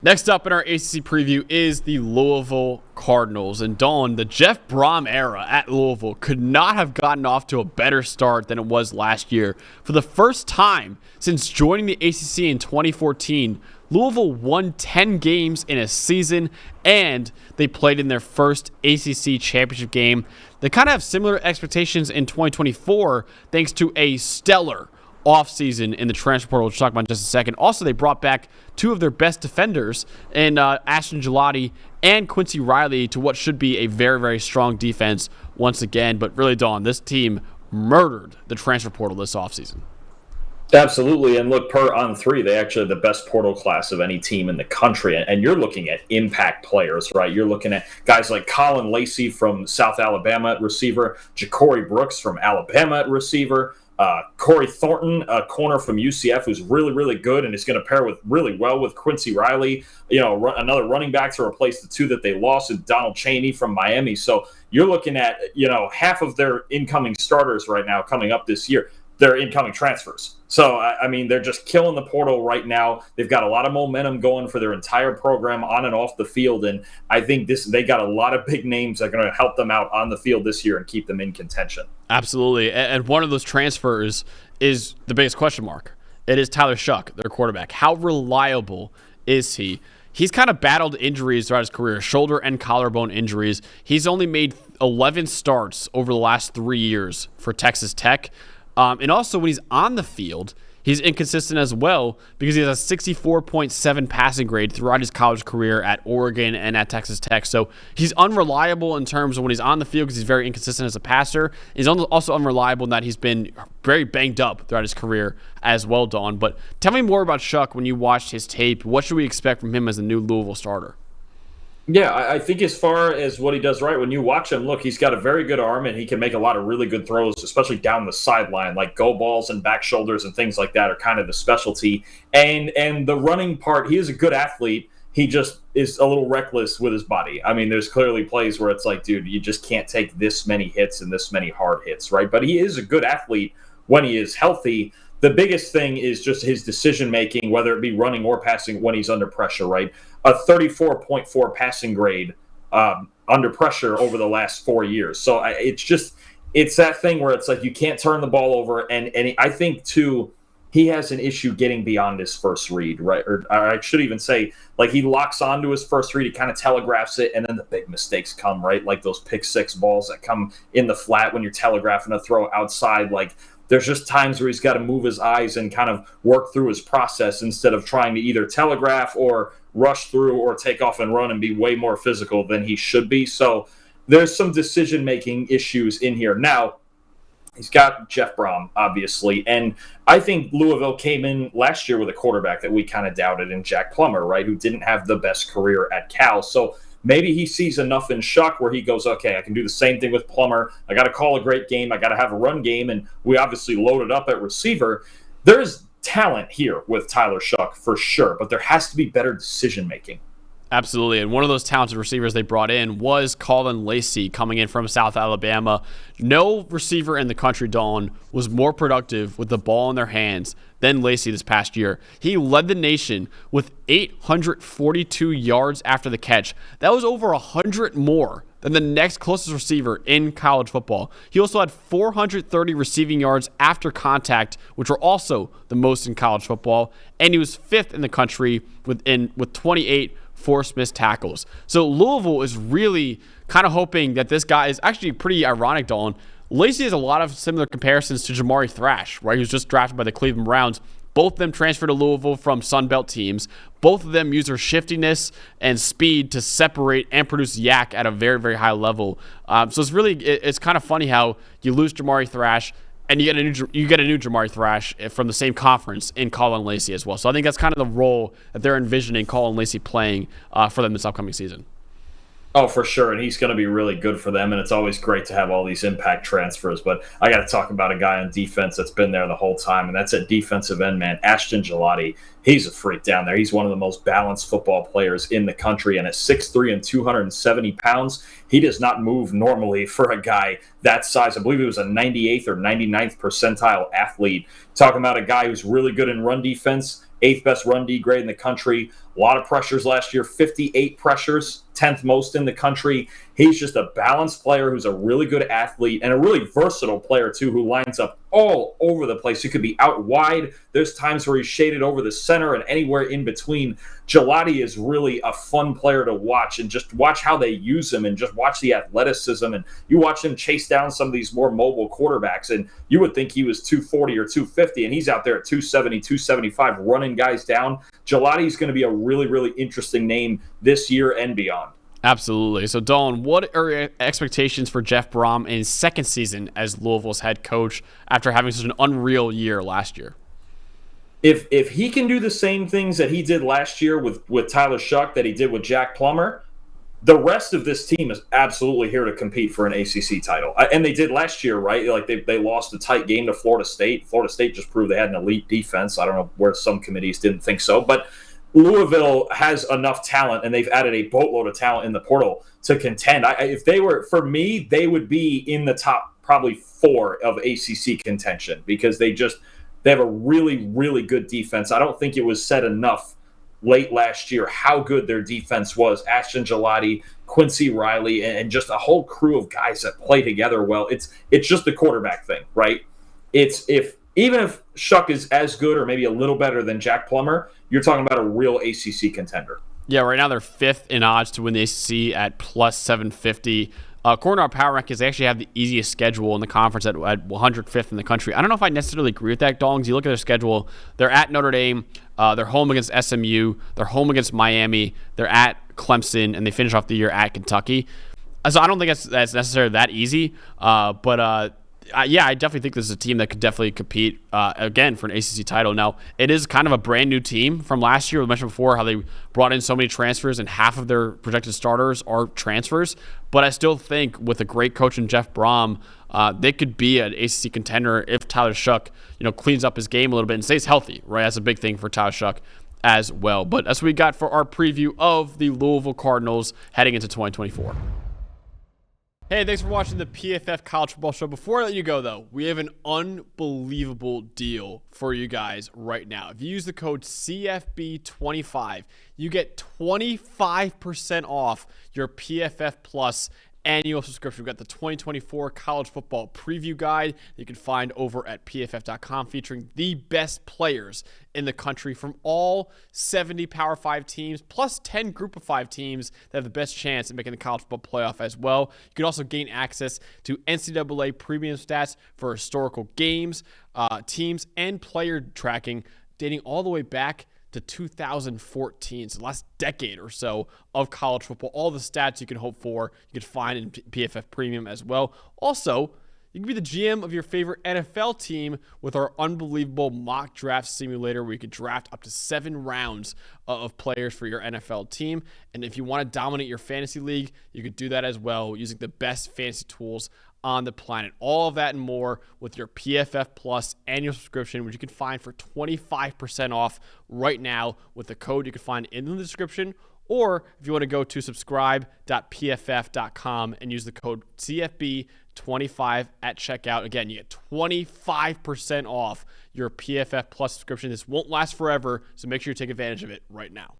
Next up in our ACC preview is the Louisville Cardinals. And Dalton, the Jeff Brom era at Louisville could not have gotten off to a better start than it was last year. For the first time since joining the ACC in 2014, Louisville won 10 games in a season, and they played in their first ACC championship game. They kind of have similar expectations in 2024 thanks to a stellar offseason in the transfer portal, which we'll talk about in just a second. Also, they brought back two of their best defenders in Ashton, Gillotte and Quincy Riley to what should be a very, very strong defense once again. But really, Dawn, this team murdered the transfer portal this offseason. Absolutely, and look, per On3, they actually have the best portal class of any team in the country, and you're looking at impact players, right? You're looking at guys like Colin Lacey from South Alabama at receiver, Ja'Cory Brooks from Alabama at receiver, Corey Thornton, a corner from UCF, who's really, really good and is going to pair with really well with Quincy Riley. Another running back to replace the two that they lost, and Donald Chaney from Miami. So you're looking at, half of their incoming starters right now coming up this year, they're incoming transfers. So, I mean, they're just killing the portal right now. They've got a lot of momentum going for their entire program on and off the field. And I think they got a lot of big names that are going to help them out on the field this year and keep them in contention. Absolutely. And one of those transfers is the biggest question mark. It is Tyler Shough, their quarterback. How reliable is he? He's kind of battled injuries throughout his career, shoulder and collarbone injuries. He's only made 11 starts over the last 3 years for Texas Tech. And also, when he's on the field, he's inconsistent as well because he has a 64.7 passing grade throughout his college career at Oregon and at Texas Tech. So he's unreliable in terms of when he's on the field because he's very inconsistent as a passer. He's also unreliable in that he's been very banged up throughout his career as well, Dawn. But tell me more about Shough when you watched his tape. What should we expect from him as a new Louisville starter? Yeah, I think as far as what he does right, when you watch him, look, he's got a very good arm and he can make a lot of really good throws, especially down the sideline, like go balls and back shoulders and things like that are kind of the specialty. And the running part, he is a good athlete. He just is a little reckless with his body. I mean, there's clearly plays where it's like, dude, you just can't take this many hits and this many hard hits, right? But he is a good athlete when he is healthy. The biggest thing is just his decision-making, whether it be running or passing when he's under pressure, right? A 34.4 passing grade under pressure over the last 4 years. So it's that thing where it's like you can't turn the ball over. And I think, too, he has an issue getting beyond his first read, right? Or I should even say, like, he locks onto his first read, he kind of telegraphs it, and then the big mistakes come, right? Like those pick six balls that come in the flat when you're telegraphing a throw outside, like – there's just times where he's got to move his eyes and kind of work through his process instead of trying to either telegraph or rush through or take off and run and be way more physical than he should be. So there's some decision-making issues in here. Now, he's got Jeff Brom, obviously, and I think Louisville came in last year with a quarterback that we kind of doubted in Jack Plummer, right, who didn't have the best career at Cal. So maybe he sees enough in Shough where he goes, okay, I can do the same thing with Plummer. I got to call a great game. I got to have a run game, and we obviously loaded up at receiver. There's talent here with Tyler Shough for sure, but there has to be better decision-making. Absolutely, and one of those talented receivers they brought in was Colin Lacey, coming in from South Alabama. No receiver in the country, Dawn, was more productive with the ball in their hands than Lacey this past year. He led the nation with 842 yards after the catch. That was over 100 more than the next closest receiver in college football. He also had 430 receiving yards after contact, which were also the most in college football, and he was fifth in the country with 28 forced missed tackles. So Louisville is really kind of hoping that this guy is actually pretty ironic, Dalton. Lacey has a lot of similar comparisons to Jamari Thrash, right? He was just drafted by the Cleveland Browns. Both of them transferred to Louisville from Sun Belt teams. Both of them use their shiftiness and speed to separate and produce yak at a very, very high level. So it's kind of funny how you lose Jamari Thrash and you get a new Jamari Thrash from the same conference in Colin Lacey as well. So I think that's kind of the role that they're envisioning Colin Lacey playing for them this upcoming season. Oh, for sure, and he's going to be really good for them, and it's always great to have all these impact transfers. But I got to talk about a guy on defense that's been there the whole time, and that's a defensive end, man, Ashton Gillotte. He's a freak down there. He's one of the most balanced football players in the country, and at 6'3" and 270 pounds, he does not move normally for a guy that size. I believe he was a 98th or 99th percentile athlete. Talking about a guy who's really good in run defense 8th best run D grade in the country. A lot of pressures last year, 58 pressures, 10th most in the country. He's just a balanced player who's a really good athlete and a really versatile player, too, who lines up all over the place. He could be out wide. There's times where he's shaded over the center and anywhere in between. Gillotte is really a fun player to watch, and just watch how they use him and just watch the athleticism. And you watch him chase down some of these more mobile quarterbacks, and you would think he was 240 or 250, and he's out there at 270, 275 running guys down. Gillotte is going to be a really, really interesting name this year and beyond. Absolutely. So, Dalton, what are your expectations for Jeff Brom in his second season as Louisville's head coach after having such an unreal year last year? If he can do the same things that he did last year with Tyler Shuck that he did with Jack Plummer, the rest of this team is absolutely here to compete for an ACC title. And they did last year, right? Like they lost a tight game to Florida State. Florida State just proved they had an elite defense. I don't know where some committees didn't think so. But Louisville has enough talent, and they've added a boatload of talent in the portal to contend. If they were, for me, they would be in the top probably 4 of ACC contention because they have a really, really good defense. I don't think it was said enough late last year how good their defense was. Ashton, Gillotte, Quincy Riley, and just a whole crew of guys that play together well. It's just the quarterback thing, right? Even if Shuck is as good or maybe a little better than Jack Plummer, you're talking about a real ACC contender. Yeah, right now they're 5th in odds to win the ACC at plus 750. According to our power rankings, they actually have the easiest schedule in the conference at 105th in the country. I don't know if I necessarily agree with that, Dongs. You look at their schedule, they're at Notre Dame, they're home against SMU, they're home against Miami, they're at Clemson, and they finish off the year at Kentucky. So I don't think that's necessarily that easy, but yeah, I definitely think this is a team that could definitely compete, again, for an ACC title. Now, it is kind of a brand new team from last year. We mentioned before how they brought in so many transfers, and half of their projected starters are transfers. But I still think with a great coach in Jeff Brom, they could be an ACC contender if Tyler Shuck, cleans up his game a little bit and stays healthy, right? That's a big thing for Tyler Shuck as well. But that's what we got for our preview of the Louisville Cardinals heading into 2024. Hey, thanks for watching the PFF College Football Show. Before I let you go, though, we have an unbelievable deal for you guys right now. If you use the code CFB25, you get 25% off your PFF Plus annual subscription. We've got the 2024 College Football Preview Guide that you can find over at pff.com, featuring the best players in the country from all 70 Power 5 teams, plus 10 Group of 5 teams that have the best chance at making the college football playoff as well. You can also gain access to NCAA premium stats for historical games, teams, and player tracking dating all the way back to 2014, so the last decade or so of college football. All the stats you can hope for, you can find in PFF Premium as well. Also, you can be the GM of your favorite NFL team with our unbelievable mock draft simulator where you can draft up to 7 rounds of players for your NFL team. And if you want to dominate your fantasy league, you can do that as well using the best fantasy tools on the planet. All of that and more with your PFF Plus annual subscription, which you can find for 25% off right now with the code you can find in the description. Or if you want to go to subscribe.pff.com and use the code CFB25 at checkout. Again, you get 25% off your PFF Plus subscription. This won't last forever, so make sure you take advantage of it right now.